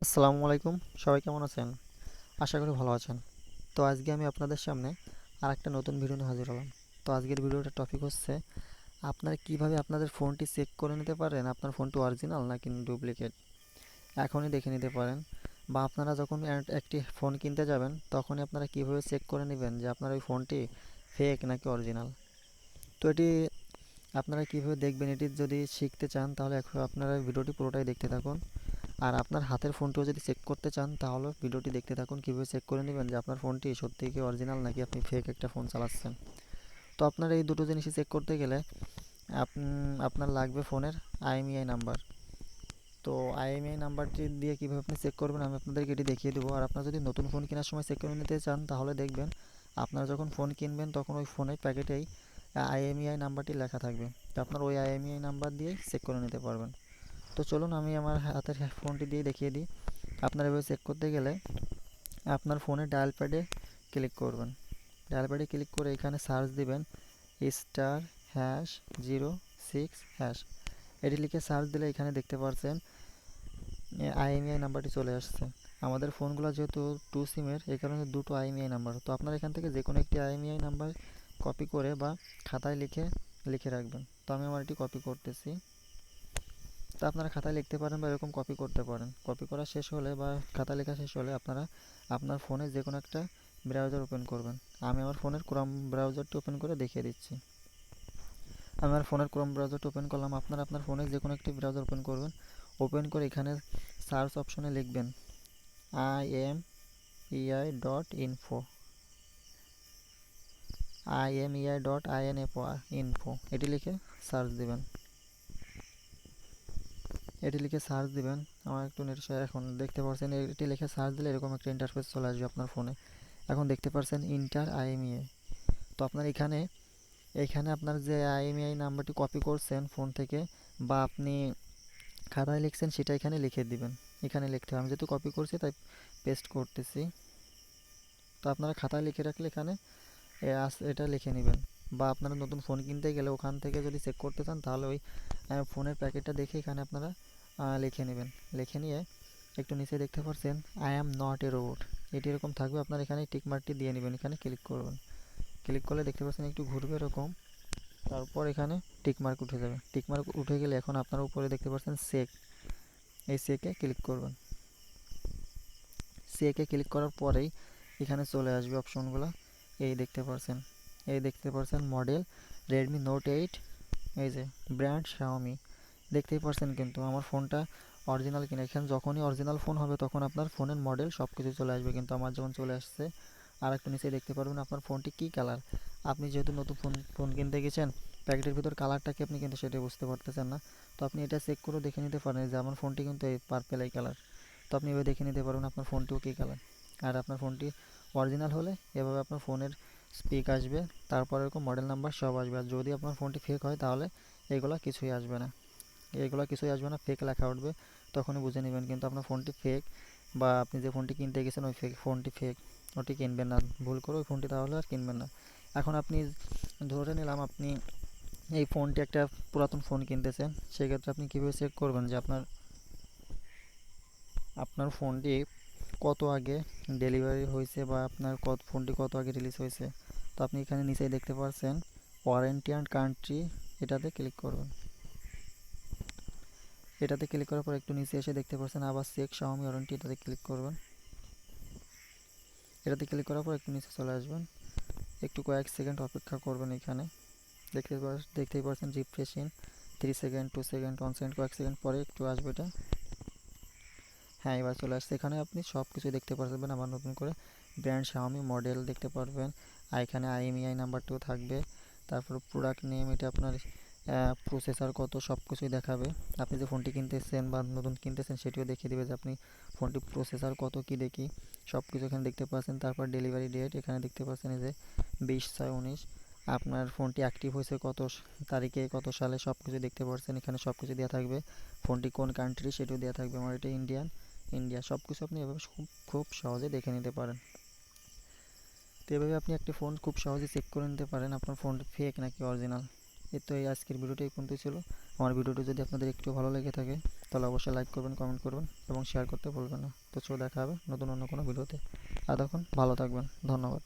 আসসালামু আলাইকুম। সবাই কেমন আছেন? আশা করি ভালো আছেন। তো আজকে আমি আপনাদের সামনে আরেকটা নতুন ভিডিও নিয়ে হাজির হলাম। তো আজকের ভিডিওটার টপিক হচ্ছে আপনারা কিভাবে আপনাদের ফোনটি চেক করে নিতে পারেন আপনার ফোনটি অরিজিনাল নাকি ডুপ্লিকেট। এখনই দেখে নিতে পারেন, বা আপনারা যখন একটি ফোন কিনতে যাবেন তখনই আপনারা কিভাবে চেক করে নেবেন যে আপনার ওই ফোনটি ফেক নাকি অরিজিনাল। তো এটি আপনারা কিভাবে দেখবেন, এটি যদি শিখতে চান তাহলে এখন আপনারা ভিডিওটি পুরোটাই দেখতে থাকুন। আর আপনার হাতের ফোনটিও যদি চেক করতে চান তাহলে ভিডিওটি দেখতে থাকুন, কীভাবে চেক করে নেবেন যে আপনার ফোনটি সত্যিই কি অরিজিনাল নাকি আপনি ফেক একটা ফোন চালাচ্ছেন। তো আপনার এই দুটো জিনিসই চেক করতে গেলে আপনার লাগবে ফোনের আইএমইআই নাম্বার। তো আইএমইআই নাম্বারটি দিয়ে কীভাবে আপনি চেক করবেন আমি আপনাদেরকে এটি দেখিয়ে দেবো। আর আপনার যদি নতুন ফোন কেনার সময় চেক করে নিতে চান তাহলে দেখবেন আপনারা যখন ফোন কিনবেন তখন ওই ফোনের প্যাকেটেই আইএমইআই নাম্বারটি লেখা থাকবে। তো আপনার ওই আইএমইআই নাম্বার দিয়েই চেক করে নিতে পারবেন। তো চলুন আমি আমার হাতের ফোনটি দিয়ে দেখিয়ে দিই। আপনার এভাবে চেক করতে গেলে আপনার ফোনে ডায়াল প্যাডে ক্লিক করবেন। ডায়াল প্যাডে ক্লিক করে এখানে সার্চ দিবেন *#06#। এটি লিখে সার্চ দিলে এখানে দেখতে পাচ্ছেন আইএমইআই নাম্বারটি চলে আসছে। আমাদের ফোনগুলো যেহেতু টু সিমের, এই কারণে দুটো আইএমইআই নাম্বার। তো আপনারা এখান থেকে যে কোনো একটি আইএমইআই নাম্বার কপি করে বা খাতায় লিখে লিখে রাখবেন। তো আমি আমার এটি কপি করতেছি। তো আপনারা খাতায় লিখতে পারেন বা এরকম কপি করতে পারেন। কপি করা শেষ হলে বা খাতা লেখা শেষ হলে আপনারা আপনার ফোনে যে কোনো একটা ব্রাউজার ওপেন করবেন। আমি আমার ফোনের ক্রোম ব্রাউজারটি ওপেন করে দেখিয়ে দিচ্ছি। আমি আমার ফোনের ক্রোম ব্রাউজারটি ওপেন করলাম। আপনারা আপনার ফোনে যে কোনো একটি ব্রাউজার ওপেন করবেন। ওপেন করে এখানে সার্চ অপশনে লিখবেন imei.info, imei.info, এটি লিখে সার্চ দিবেন। এটি লিখে সার্চ দিবেন। আমার একটু নেট এখন দেখতে পাচ্ছেন এটি লিখে সার্চ দিলে এরকম একটা ইন্টারফেস চলে আসবে আপনার ফোনে। এখন দেখতে পাচ্ছেন ইন্টার আইএমইআই। তো আপনার এখানে আপনার যে আইএমইআই নাম্বারটি কপি করছেন ফোন থেকে বা আপনি খাতায় লিখছেন সেটা এখানে লিখে দিবেন। এখানে লিখতে হবে, আমি যেহেতু কপি করছি তাই পেস্ট করতেছি। তো আপনারা খাতায় লিখে রাখলে এখানে এটা লিখে নেবেন। বা আপনারা নতুন ফোন কিনতে গেলে ওখান থেকে যদি চেক করতে চান তাহলে ওই ফোনের প্যাকেটটা দেখে এখানে আপনারা লিখে নেবেন। লিখে নিয়ে একটু নিচে দেখতে পাচ্ছেন I am not a robot, এটি এরকম থাকবে। আপনার এখানে টিক মার্কটি দিয়ে নেবেন, এখানে ক্লিক করবেন। ক্লিক করলে দেখতে পাচ্ছেন একটু ঘুরবে এরকম, তারপর এখানে টিক মার্ক উঠে যাবে। টিক মার্ক উঠে গেলে এখন আপনার উপরে দেখতে পাচ্ছেন চেক, এই চেকে ক্লিক করবেন। চেকে ক্লিক করার পরেই এখানে চলে আসবে অপশনগুলো। এই দেখতে পাচ্ছেন মডেল রেডমি নোট 8, এই যে ব্র্যান্ড শাওমি। দেখতেই পাচ্ছেন কিন্তু আমার ফোনটা অরিজিনাল কিনা। এখানে যখনই অরিজিনাল ফোন হবে তখন আপনার ফোনের মডেল সব কিছু চলে আসবে, কিন্তু আমার যেমন চলে আসছে। আর একটু নিচে দেখতে পারবেন আপনার ফোনটি কী কালার। আপনি যেহেতু নতুন ফোন কিনতে গেছেন, প্যাকেটের ভিতর কালারটা কি আপনি কিন্তু সেটা বুঝতে পারতেছেন না। তো আপনি এটা চেক করে দেখে নিতে পারেন যে আমার ফোনটি কিন্তু এই পার্পেল এই কালার। তো আপনি এভাবে দেখে নিতে পারবেন আপনার ফোনটিও কী কালার। আর আপনার ফোনটি অরিজিনাল হলে এভাবে আপনার ফোনের স্পিক আসবে, তারপর এরকম মডেল নাম্বার সব আসবে। আর যদি আপনার ফোনটি ফেক হয় তাহলে এগুলো কিছুই আসবে না। ফেক লেখা উঠবে, তখনই বুঝে নেবেন কিন্তু আপনার ফোনটি ফেক, বা আপনি যে ফোনটি কিনতে গেছেন ওই ফোনটি ফেক, ওটি কিনবেন না। ভুল করে ওই ফোনটি তাহলে আর কিনবেন না। এখন আপনি ধরে নিলাম আপনি এই ফোনটি একটা পুরাতন ফোন কিনতেছেন, সেক্ষেত্রে আপনি কীভাবে চেক করবেন যে আপনার আপনার ফোনটি কত আগে ডেলিভারি হয়েছে বা আপনার ফোনটি কত আগে রিলিজ হয়েছে। তো আপনি এখানে নিচেই দেখতে পাচ্ছেন ওয়ারেন্টি অ্যান্ড কান্ট্রি, এটাতে ক্লিক করবেন। এটাতে ক্লিক করার পর একটু নিচে এসে দেখতে পাচ্ছেন আবার চেক শাওমি ওয়ারেন্টি, এটাতে ক্লিক করবেন। এটাতে ক্লিক করার পর একটু নিচে চলে আসবেন, একটু কয়েক সেকেন্ড অপেক্ষা করবেন। এখানে দেখতেই পাচ্ছেন রিফ্রেশিং 3 সেকেন্ড, 2 সেকেন্ড, 1 সেকেন্ড, কয়েক সেকেন্ড পরে একটু আসবে এটা। হ্যাঁ, এবার চলে আসছে। এখানে আপনি সব কিছু দেখতে পারবেন। আবার নতুন করে ব্র্যান্ড শাওমি মডেল দেখতে পারবেন, আর এখানে আইএমইআই নাম্বারটিও থাকবে। তারপর প্রোডাক্ট নেম, এটা আপনার প্রসেসর কত, সব কিছুই দেখাবে। আপনি যে ফোনটি কিনতেছেন বা নতুন কিনতেছেন সেটিও দেখিয়ে দেবে যে আপনি ফোনটি প্রসেসর কত কী দেখি সব কিছু এখানে দেখতে পাচ্ছেন। তারপর ডেলিভারি ডেট এখানে দেখতে পাচ্ছেন এই যে 20/6/19। আপনার ফোনটি অ্যাক্টিভ হয়েছে কত তারিখে, কত সালে, সব কিছু দেখতে পাচ্ছেন। এখানে সব কিছু দেওয়া থাকবে। ফোনটি কোন কান্ট্রি সেটিও দেওয়া থাকবে। আমার এটা ইন্ডিয়া। সব কিছু আপনি এভাবে খুব সহজে দেখে নিতে পারেন। তো এভাবে আপনি একটি ফোন খুব সহজে চেক করে নিতে পারেন আপনার ফোনটি ফেক নাকি অরিজিনাল। এই আজকের ভিডিওটি এই পর্যন্তই ছিল। আমার ভিডিওটি যদি আপনাদের একটু ভালো লেগে থাকে তাহলে অবশ্যই লাইক করবেন, কমেন্ট করবেন এবং শেয়ার করতে ভুলবেন না। তো চলো দেখা হবে নতুন অন্য কোনো ভিডিওতে। এতক্ষণ ভালো থাকবেন, ধন্যবাদ।